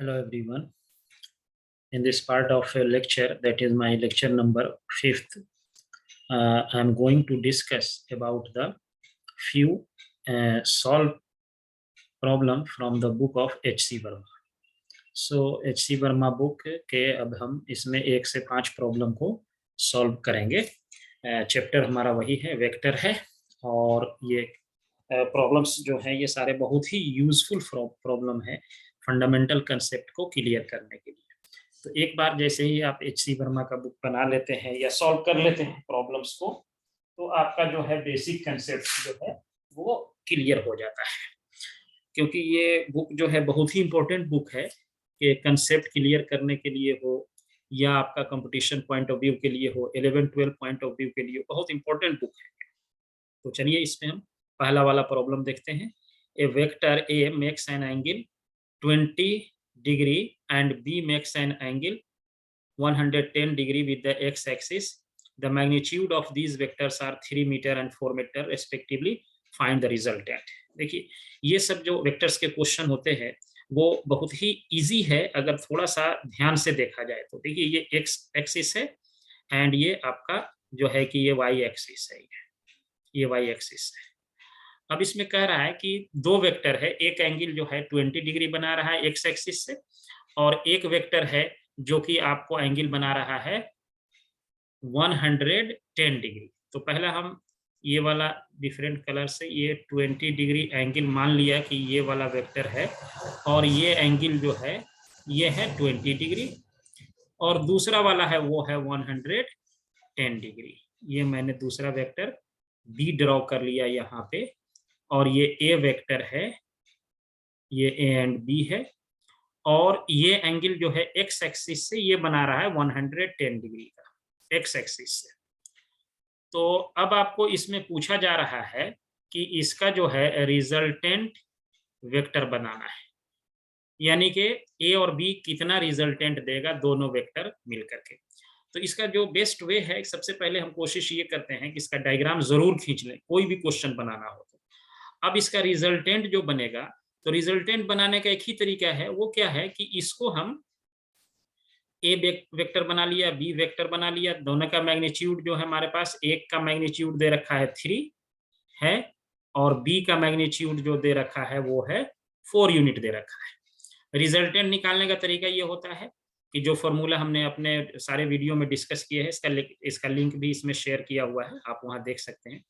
Hello everyone. In this part of a lecture, that is my lecture number 5th, I'm going to discuss about the few solved problem from the book of H.C. Verma. So H.C. Verma book के अब हम इसमें 1 से 5 problem को solve करेंगे। Chapter हमारा वही है, वेक्टर है, और ये प्रॉब्लम्स जो हैं ये सारे बहुत ही यूजफुल प्रॉब्लम है फंडामेंटल कंसेप्ट को क्लियर करने के लिए। तो एक बार जैसे ही आप H.C. वर्मा का बुक बना लेते हैं या सॉल्व कर लेते हैं प्रॉब्लम्स को, तो आपका जो है बेसिक कंसेप्ट जो है वो क्लियर हो जाता है। क्योंकि ये बुक जो है बहुत ही इंपॉर्टेंट बुक है कि कंसेप्ट क्लियर करने के लिए हो या आपका कंपटीशन पॉइंट ऑफ व्यू के लिए हो, 11-12 पॉइंट ऑफ व्यू के लिए बहुत इंपॉर्टेंट बुक है। तो चलिए इसमें हम पहला वाला प्रॉब्लम देखते हैं। A vector A makes an angle 20 degree and B makes an angle 110 degree with the x-axis. The magnitude of these vectors are 3 meter and 4 meter respectively. Find the resultant. देखिए ये सब जो वेक्टर्स के question होते हैं वो बहुत ही easy है अगर थोड़ा सा ध्यान से देखा जाए तो। देखिए ये एक्स एक्सिस है एंड ये आपका जो है कि ये वाई एक्सिस है, ये वाई एक्सिस है। अब इसमें कह रहा है कि दो वेक्टर है, एक एंगल जो है 20 डिग्री बना रहा है एक्स एक्सिस से, और एक वेक्टर है जो कि आपको एंगल बना रहा है 110 डिग्री। तो पहला हम ये वाला डिफरेंट कलर से ये 20 डिग्री एंगल मान लिया कि ये वाला वेक्टर है, और ये एंगल जो है ये है 20 डिग्री, और दूसरा वाला है वो है 110 डिग्री। ये मैंने दूसरा वेक्टर बी ड्रॉ कर लिया यहाँ पे, और ये ए वेक्टर है, ये ए एंड बी है, और ये एंगल जो है एक्स एक्सिस से ये बना रहा है 110 डिग्री का एक्स एक्सिस से। तो अब आपको इसमें पूछा जा रहा है कि इसका जो है रिजल्टेंट वेक्टर बनाना है, यानी कि ए और बी कितना रिजल्टेंट देगा दोनों वेक्टर मिलकर के। तो इसका जो बेस्ट वे है, सबसे पहले हम कोशिश ये करते हैं कि इसका डायग्राम जरूर खींच लें, कोई भी क्वेश्चन बनाना हो तो। अब इसका रिजल्टेंट जो बनेगा, तो रिजल्टेंट बनाने का एक ही तरीका है, वो क्या है कि इसको हम ए वेक्टर बना लिया, बी वेक्टर बना लिया, दोनों का मैग्नीट्यूड जो है हमारे पास, एक का मैग्नीट्यूड दे रखा है 3 है, और बी का मैग्नीट्यूड जो दे रखा है वो है 4 यूनिट दे रखा है। रिजल्टेंट निकालने का तरीका ये होता है कि जो फॉर्मूला हमने अपने सारे वीडियो में डिस्कस किए हैं, इसका लिंक भी इसमें शेयर किया हुआ है, आप वहां देख सकते हैं।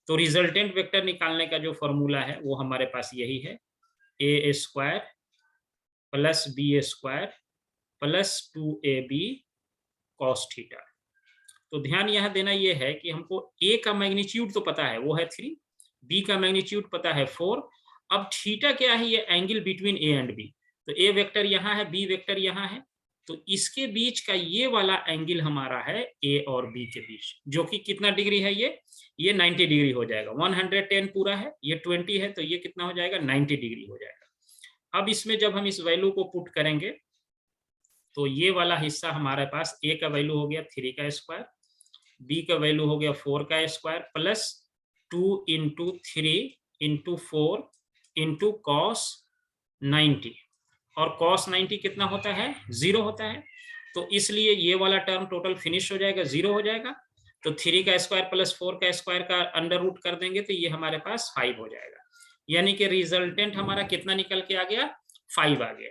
तो रिजल्टेंट वेक्टर निकालने का जो फॉर्मूला है वो हमारे पास यही है, A square plus B square plus 2ab cos theta. तो ध्यान यहां देना यह है कि हमको ए का मैग्नीट्यूड तो पता है वो है 3, बी का मैग्नीट्यूड पता है 4। अब थीटा क्या है, ये angle between a and b. तो ए वेक्टर यहाँ है, बी वेक्टर यहाँ है, तो इसके बीच का ये वाला एंगल हमारा है ए और बी के बीच, जो कि कितना डिग्री है, ये 90 डिग्री हो जाएगा। 110 पूरा है, ये 20 है, तो ये कितना हो जाएगा, 90 डिग्री हो जाएगा। अब इसमें जब हम इस वैल्यू को पुट करेंगे तो ये वाला हिस्सा हमारे पास ए का वैल्यू हो गया 3 का स्क्वायर, बी का वैल्यू हो गया 4 का square, plus 2 into 3 into 4 into cos 90, और कॉस 90 कितना होता है, 0 होता है। तो इसलिए ये वाला टर्म टोटल फिनिश हो जाएगा, 0 हो जाएगा। तो 3 का स्क्वायर प्लस 4 का स्क्वायर का अंडर रूट कर देंगे तो ये हमारे पास 5 हो जाएगा, यानी कि रिजल्टेंट हमारा कितना निकल के आ गया, 5 आ गया।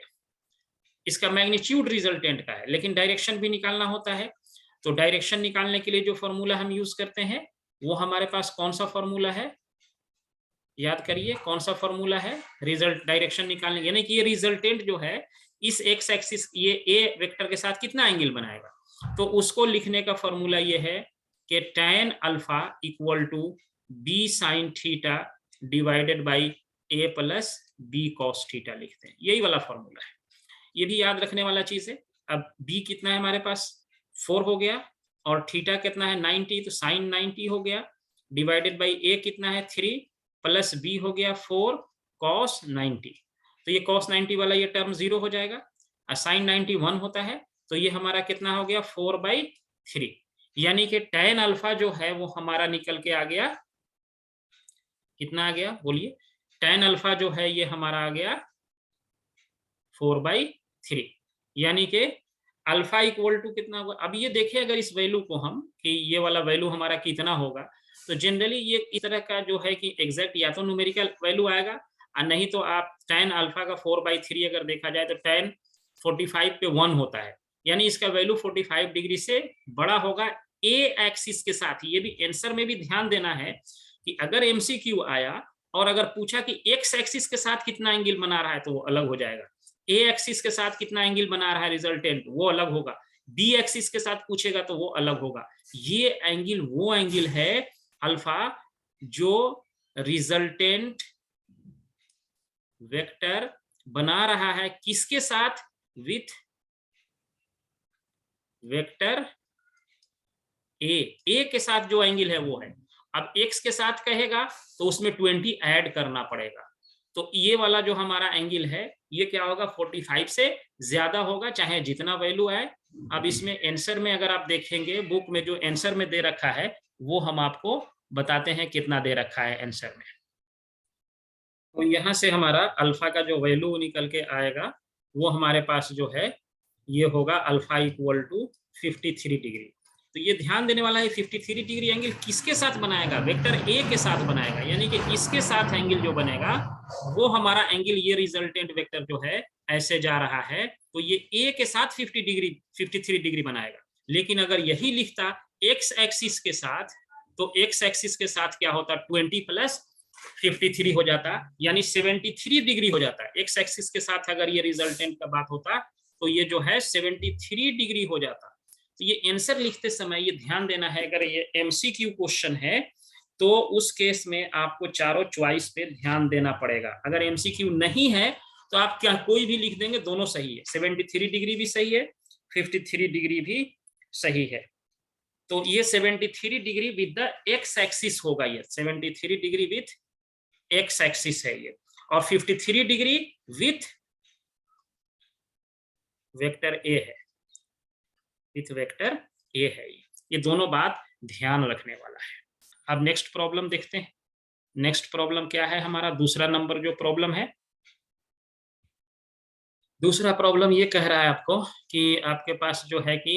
इसका मैग्नीट्यूड रिजल्टेंट का है, लेकिन डायरेक्शन भी निकालना होता है। तो डायरेक्शन निकालने के लिए जो फॉर्मूला हम यूज करते हैं वो हमारे पास कौन सा फॉर्मूला है, याद करिए कौन सा फॉर्मूला है रिजल्ट डायरेक्शन निकालने, यानी कि ये रिजल्टेंट जो है इस एक्स एक्सिस, ये ए वेक्टर के साथ कितना एंगल बनाएगा, तो उसको लिखने का फॉर्मूला ये है कि tan alpha equal to b sine theta divided by a plus b cos theta लिखते हैं, यही वाला फॉर्मूला है। ये भी याद रखने वाला चीज है। अब बी कितना है हमारे पास, 4 हो गया, और थीटा कितना है 90, तो साइन 90 हो गया, डिवाइडेड बाई ए कितना है 3, प्लस बी हो गया 4 कॉस 90। तो ये कॉस 90 वाला ये टर्म 0 हो जाएगा, और साइन 90 1 होता है, तो ये हमारा कितना हो गया 4/3, यानी कि tan अल्फा जो है वो हमारा निकल के आ गया, कितना आ गया बोलिए, tan अल्फा जो है ये हमारा आ गया 4/3। 3, यानी कि अल्फा इक्वल टू कितना होगा। अब ये देखिए अगर इस वैल्यू को हम कि ये वाला वैल्यू हमारा कितना होगा, तो जनरली ये इस तरह का जो है कि एग्जैक्ट या तो न्यूमेरिकल वैल्यू आएगा और नहीं तो आप tan अल्फा का 4/3 अगर देखा जाए तो tan 45 पे 1 होता है, यानी इसका वैल्यू 45 डिग्री से बड़ा होगा ए एक्सिस के साथ। ये भी आंसर में भी ध्यान देना है कि अगर एमसीक्यू आया और अगर पूछा कि एक्स एक्सिस के साथ कितना एंगल बना रहा है तो वो अलग हो जाएगा, ए एक्सिस के साथ कितना एंगल बना रहा है रिजल्टेंट वो अलग होगा, बी एक्सिस के साथ पूछेगा तो वो अलग होगा। ये एंगल वो एंगल है अल्फा जो रिजल्टेंट वेक्टर बना रहा है किसके साथ, विथ वेक्टर ए के साथ जो एंगल है वो है। अब एक्स के साथ कहेगा तो उसमें 20 ऐड करना पड़ेगा, तो ये वाला जो हमारा एंगल है ये क्या होगा 45 से ज्यादा होगा चाहे जितना वैल्यू आए। अब इसमें आंसर में अगर आप देखेंगे बुक में जो आंसर में दे रखा है वो हम आपको बताते हैं कितना दे रखा है आंसर में। तो यहाँ से हमारा अल्फा का जो वैल्यू निकल के आएगा वो हमारे पास जो है ये होगा अल्फा इक्वल टू 53 डिग्री। तो ये ध्यान देने वाला है 53 डिग्री एंगल किसके साथ बनाएगा, वेक्टर ए के साथ बनाएगा, यानी कि इसके साथ एंगल जो बनेगा वो हमारा एंगल ये रिजल्टेंट वेक्टर जो है ऐसे जा रहा है तो ये ए के साथ 53 डिग्री बनाएगा। लेकिन अगर यही लिखता एक्स एक्सिस के साथ तो एक्स एक्सिस के साथ क्या होता 20 प्लस 53 हो जाता, यानी 73 डिग्री हो जाता। एक्स एक्सिस के साथ अगर ये रिजल्टेंट का बात होता तो ये जो है 73 डिग्री हो जाता। तो ये आंसर लिखते समय ये ध्यान देना है अगर ये एमसीक्यू क्वेश्चन है तो उस केस में आपको चारों चॉइस पे ध्यान देना पड़ेगा। अगर एमसीक्यू नहीं है तो आप क्या कोई भी लिख देंगे, दोनों सही है, 73 डिग्री भी सही है 53 डिग्री भी सही है। तो ये 73 degree with the x axis होगा, ये 73 डिग्री विथ एक्स एक्सिस है ये, और 53 डिग्री विथ वेक्टर ए है, विथ वेक्टर ए है। ये दोनों बात ध्यान रखने वाला है। अब नेक्स्ट प्रॉब्लम देखते हैं। नेक्स्ट प्रॉब्लम क्या है हमारा, दूसरा नंबर जो प्रॉब्लम है, दूसरा प्रॉब्लम ये कह रहा है आपको कि आपके पास जो है कि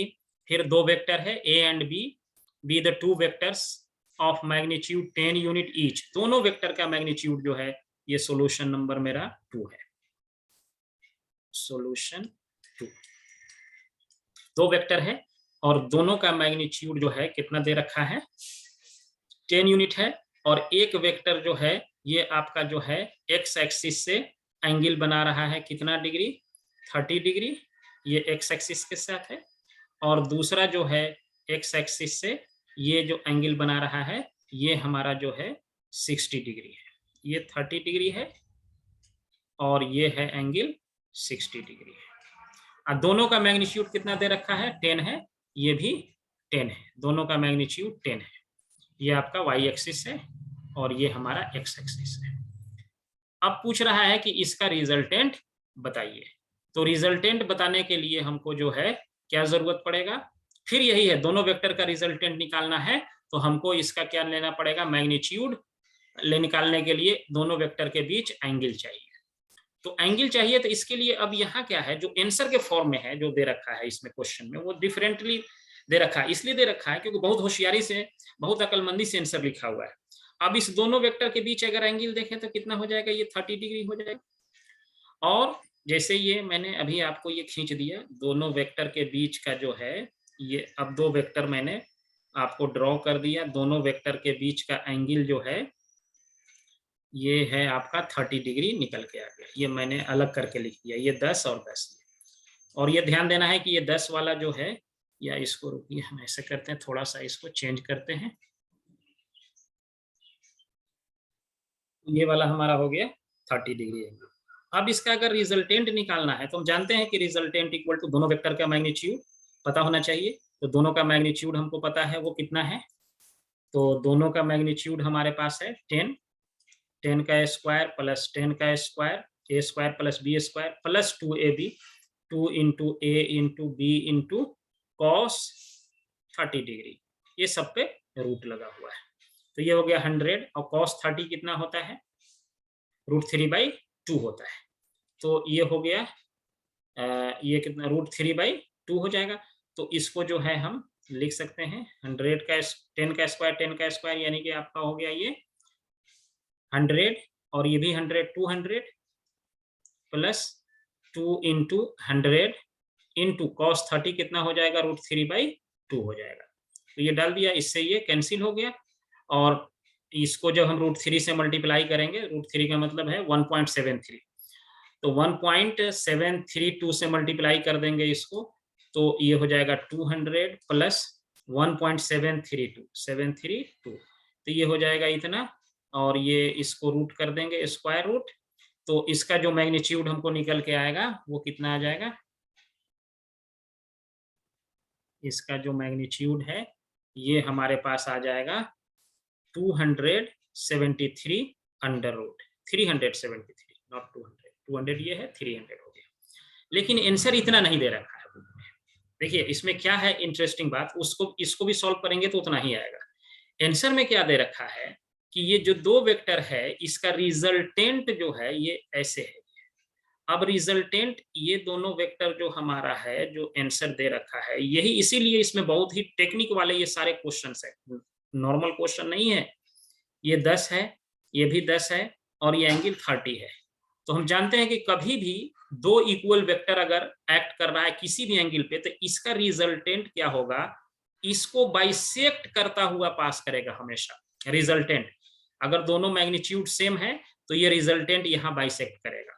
फिर दो वेक्टर है ए and be the two vectors of magnitude 10 unit each. दोनों वेक्टर का मैग्नीट्यूड जो है ये सॉल्यूशन नंबर मेरा 2 है, सॉल्यूशन 2। दो वेक्टर है और दोनों का मैग्नीट्यूड जो है कितना दे रखा है 10 यूनिट है, और एक वेक्टर जो है ये आपका जो है एक्स एक्सिस से एंगल बना रहा है कितना डिग्री 30 डिग्री, ये एक्स एक्सिस के साथ है, और दूसरा जो है एक्स एक्सिस से ये जो एंगल बना रहा है ये हमारा जो है 60 डिग्री है, ये 30 डिग्री है और ये है एंगल 60 डिग्री है। और दोनों का मैग्नीट्यूड कितना दे रखा है 10 है, ये भी 10 है, दोनों का मैग्नीट्यूड 10 है। ये आपका वाई एक्सिस है और ये हमारा एक्स एक्सिस है। अब पूछ रहा है कि इसका रिजल्टेंट बताइए। तो रिजल्टेंट बताने के लिए हमको जो है क्या जरूरत पड़ेगा, फिर यही है दोनों वेक्टर का रिजल्टेंट निकालना है तो हमको इसका क्या लेना पड़ेगा मैग्नीट्यूड निकालने के लिए दोनों वेक्टर के बीच एंगल चाहिए। तो एंगल चाहिए तो इसके लिए अब यहाँ क्या है जो आंसर के फॉर्म में है जो दे रखा है इसमें क्वेश्चन में वो डिफरेंटली दे रखा है, इसलिए दे रखा है क्योंकि बहुत होशियारी से बहुत अकलमंदी से आंसर लिखा हुआ है। अब इस दोनों वेक्टर के बीच अगर एंगल देखें तो कितना हो जाएगा, ये 30 डिग्री हो जाएगा। और जैसे ये मैंने अभी आपको ये खींच दिया दोनों वेक्टर के बीच का जो है ये, अब दो वेक्टर मैंने आपको ड्रॉ कर दिया, दोनों वेक्टर के बीच का एंगल जो है ये है आपका 30 डिग्री निकल के आ गया, ये मैंने अलग करके लिख दिया, ये 10 और 10। और ये ध्यान देना है कि ये 10 वाला जो है, या इसको रुकिए हम ऐसे करते हैं थोड़ा सा इसको चेंज करते हैं, ये वाला हमारा हो गया 30 डिग्री एंगल। अब इसका अगर रिजल्टेंट निकालना है तो हम जानते हैं कि रिजल्टेंट इक्वल टू दोनों वेक्टर का मैग्नीट्यूड पता होना चाहिए, तो दोनों का मैग्नीट्यूड हमको पता है वो कितना है, तो दोनों का मैग्नीट्यूड हमारे पास है 10 का स्क्वायर प्लस 10 का square, A square plus B square plus 2ab, 2 into A into B into cos 30 degree, ये सब पे रूट लगा हुआ है। तो ये हो गया 100 और कॉस 30 कितना होता है √3/2 होता है, तो ये हो गया ये कितना √3/2 हो जाएगा। तो इसको जो है हम लिख सकते हैं 100 का 10 का स्क्वायर 10 का स्क्वायर यानी कि आपका हो गया ये 100 और ये भी 100 200 प्लस 2 इंटू 100 इंटू cos 30 कितना हो जाएगा √3/2 हो जाएगा। तो ये डाल दिया, इससे ये कैंसिल हो गया और इसको जब हम √3 से मल्टीप्लाई करेंगे, √3 का मतलब है 1.73, तो 1.732 से मल्टीप्लाई कर देंगे इसको, तो ये हो जाएगा 200 प्लस 1.732 तो ये हो जाएगा इतना, और ये इसको रूट कर देंगे स्क्वायर रूट, तो इसका जो मैग्नीट्यूड हमको निकल के आएगा वो कितना आ जाएगा, इसका जो मैग्नीट्यूड है ये हमारे पास आ जाएगा 273 अंडर रूट 373, नॉट 200, 200 ये है, 300 हो गया। लेकिन आंसर इतना नहीं दे रखा है बुक में। देखिए इसमें क्या है इंटरेस्टिंग बात, इसको भी सॉल्व करेंगे तो उतना ही आएगा। आंसर में क्या दे रखा है कि ये जो दो वेक्टर है इसका रिजल्टेंट जो है ये ऐसे है। अब रिजल्टेंट ये दोनों वेक्टर जो हमारा है, जो आंसर दे रखा है, यही इसीलिए इसमें बहुत ही टेक्निक वाले ये सारे क्वेश्चंस है, नॉर्मल क्वेश्चन नहीं है। ये 10 है, ये भी 10 है और ये एंगल 30 है। तो हम जानते हैं कि कभी भी दो इक्वल वेक्टर अगर एक्ट कर रहा है किसी भी एंगल पे, तो इसका रिजल्टेंट क्या होगा, इसको बाइसेक्ट करता हुआ पास करेगा हमेशा। रिजल्टेंट अगर दोनों मैग्नीट्यूड सेम है तो ये रिजल्टेंट यहाँ बाइसेक्ट करेगा।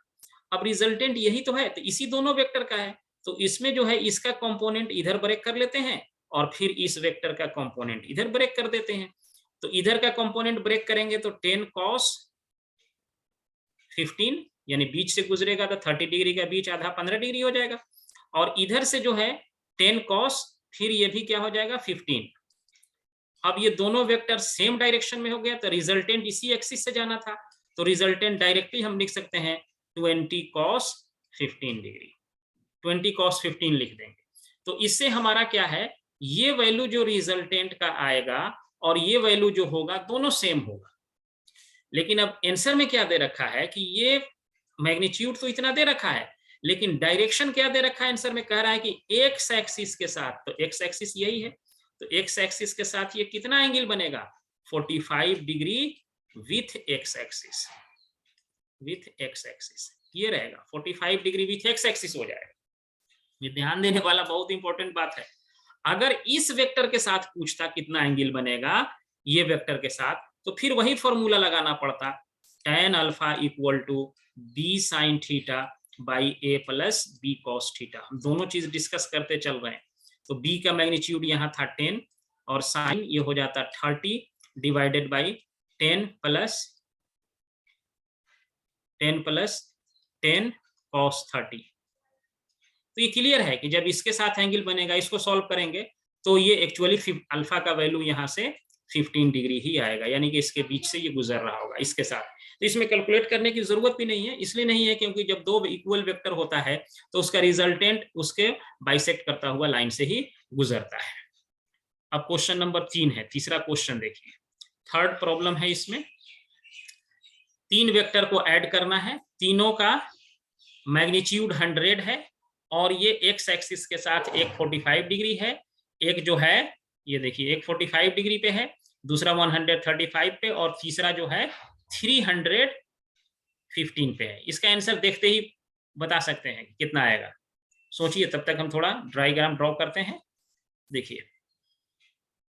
अब रिजल्टेंट यही तो है, तो इसी दोनों वेक्टर का है, तो इसमें जो है इसका कंपोनेंट इधर ब्रेक कर लेते हैं और फिर इस वेक्टर का कंपोनेंट इधर ब्रेक कर देते हैं। तो इधर का कंपोनेंट ब्रेक करेंगे तो 10 cos 15 यानी बीच से गुजरेगा तो 30 डिग्री का बीच आधा 15 डिग्री हो जाएगा, और इधर से जो है 10 cos फिर ये भी क्या हो जाएगा 15। अब ये दोनों वेक्टर सेम डायरेक्शन में हो गया तो रिजल्टेंट इसी एक्सिस से जाना था, तो रिजल्टेंट डायरेक्टली हम लिख सकते हैं 20 cos 15 डिग्री, 20 cos 15 लिख देंगे। तो इससे हमारा क्या है, ये वैल्यू जो रिजल्टेंट का आएगा और ये वैल्यू जो होगा दोनों सेम होगा। लेकिन अब आंसर में क्या दे रखा है कि ये मैग्नीट्यूड तो इतना दे रखा है, लेकिन डायरेक्शन क्या दे रखा है, आंसर में कह रहा है कि एक्स एक्सिस के साथ, तो एक्स एक्सिस यही है, तो एक्स एक्सिस के साथ ये कितना एंगल बनेगा 45 degree with x axis, with x axis ये रहेगा 45 डिग्री विथ एक्स एक्सिस हो जाएगा। ये ध्यान देने वाला बहुत इंपॉर्टेंट बात है। अगर इस वेक्टर के साथ पूछता कितना एंगल बनेगा ये वेक्टर के साथ, तो फिर वही फॉर्मूला लगाना पड़ता, tan alpha equal to b sine theta by a plus b cos theta. हम दोनों चीज डिस्कस करते चल रहे हैं। तो बी का मैग्नीट्यूड यहाँ था 10 और साइन ये हो जाता 30 डिवाइडेड बाई 10 प्लस 10 cos 30। तो ये क्लियर है कि जब इसके साथ एंगल बनेगा, इसको सॉल्व करेंगे तो ये एक्चुअली अल्फा का वैल्यू यहाँ से 15 डिग्री ही आएगा, यानी कि इसके बीच से ये गुजर रहा होगा इसके साथ। तो इसमें कैलकुलेट करने की जरूरत भी नहीं है, इसलिए नहीं है क्योंकि जब दो इक्वल वेक्टर होता है तो उसका रिजल्टेंट उसके बाइसेक्ट करता हुआ लाइन से ही गुजरता है। अब क्वेश्चन नंबर 3 है, तीसरा क्वेश्चन देखिए, थर्ड प्रॉब्लम है। इसमें तीन वेक्टर को ऐड करना है, तीनों का मैग्नीट्यूड 100 है और ये एक्स एक्सिस के साथ एक 45 डिग्री है, एक जो है ये देखिए एक 45 डिग्री पे है, दूसरा 135 पे और तीसरा जो है 315 पे है। इसका आंसर देखते ही बता सकते हैं कितना आएगा, सोचिए, तब तक हम थोड़ा डायग्राम ड्रॉ करते हैं। देखिए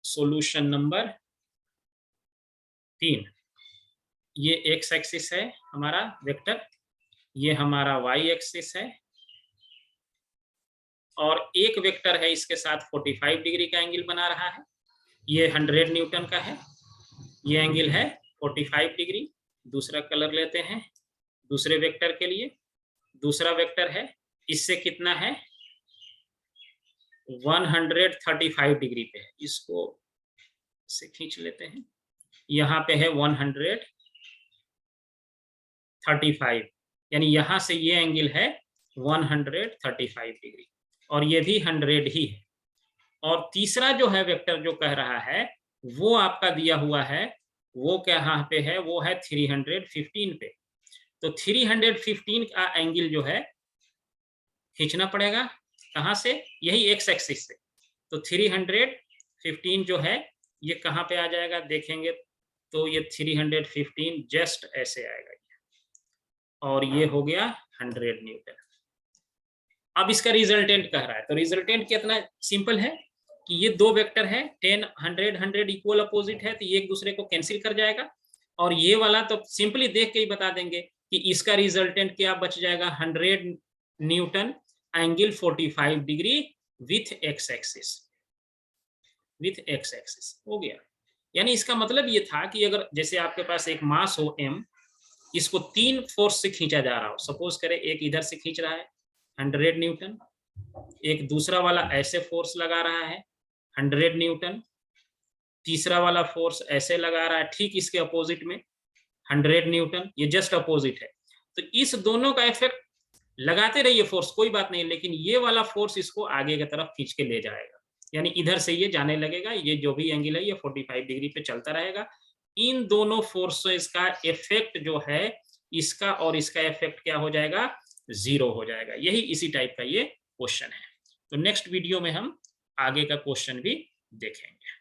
सॉल्यूशन नंबर 3, ये एक्स एक्सिस है हमारा वेक्टर, ये हमारा वाई एक्सिस है और एक वेक्टर है इसके साथ 45 डिग्री का एंगल बना रहा है, ये 100 न्यूटन का है, ये एंगल है 45 डिग्री। दूसरा कलर लेते हैं दूसरे वेक्टर के लिए, दूसरा वेक्टर है इससे कितना है 135 डिग्री पे है, इसको से खींच लेते हैं, यहाँ पे है 135 यानी यहाँ से ये एंगल है 135 डिग्री और ये भी 100 ही है। और तीसरा जो है वेक्टर जो कह रहा है वो आपका दिया हुआ है, वो कहाँ पे है, वो है 315 पे। तो 315 का एंगल जो है खींचना पड़ेगा, कहाँ से, यही एक्स एक्सिस से। तो 315 जो है ये कहाँ पे आ जाएगा देखेंगे तो ये 315 जस्ट ऐसे आएगा और ये हो गया 100 न्यूटन। अब इसका रिजल्टेंट कह रहा है, तो रिजल्टेंट कितना सिंपल है कि ये दो वेक्टर है 10 100 100 इक्वल अपोजिट है, तो ये एक दूसरे को कैंसिल कर जाएगा। और ये वाला तो सिंपली देख के ही बता देंगे कि इसका रिजल्टेंट क्या बच जाएगा, 100 Newton angle 45 degree with x axis, with x axis हो गया। यानी इसका मतलब ये था कि अगर जैसे आपके पास एक मास हो m, इसको 3 फोर्स से खींचा जा रहा हो, सपोज करें एक इधर से खींच रहा है 100 न्यूटन, एक दूसरा वाला ऐसे फोर्स लगा रहा है 100 न्यूटन, तीसरा वाला फोर्स ऐसे लगा रहा है ठीक इसके अपोजिट में 100 न्यूटन, ये जस्ट अपोजिट है। तो इस दोनों का इफेक्ट लगाते रहिए फोर्स, कोई बात नहीं, लेकिन ये वाला फोर्स इसको आगे की तरफ खींच के ले जाएगा, यानी इधर से ये जाने लगेगा, ये जो भी एंगल है ये 45 डिग्री पे चलता रहेगा। इन दोनों फोर्सेस का इफेक्ट जो है, इसका और इसका इफेक्ट क्या हो जाएगा, 0 हो जाएगा। यही इसी टाइप का ये क्वेश्चन है। तो नेक्स्ट वीडियो में हम आगे का क्वेश्चन भी देखेंगे।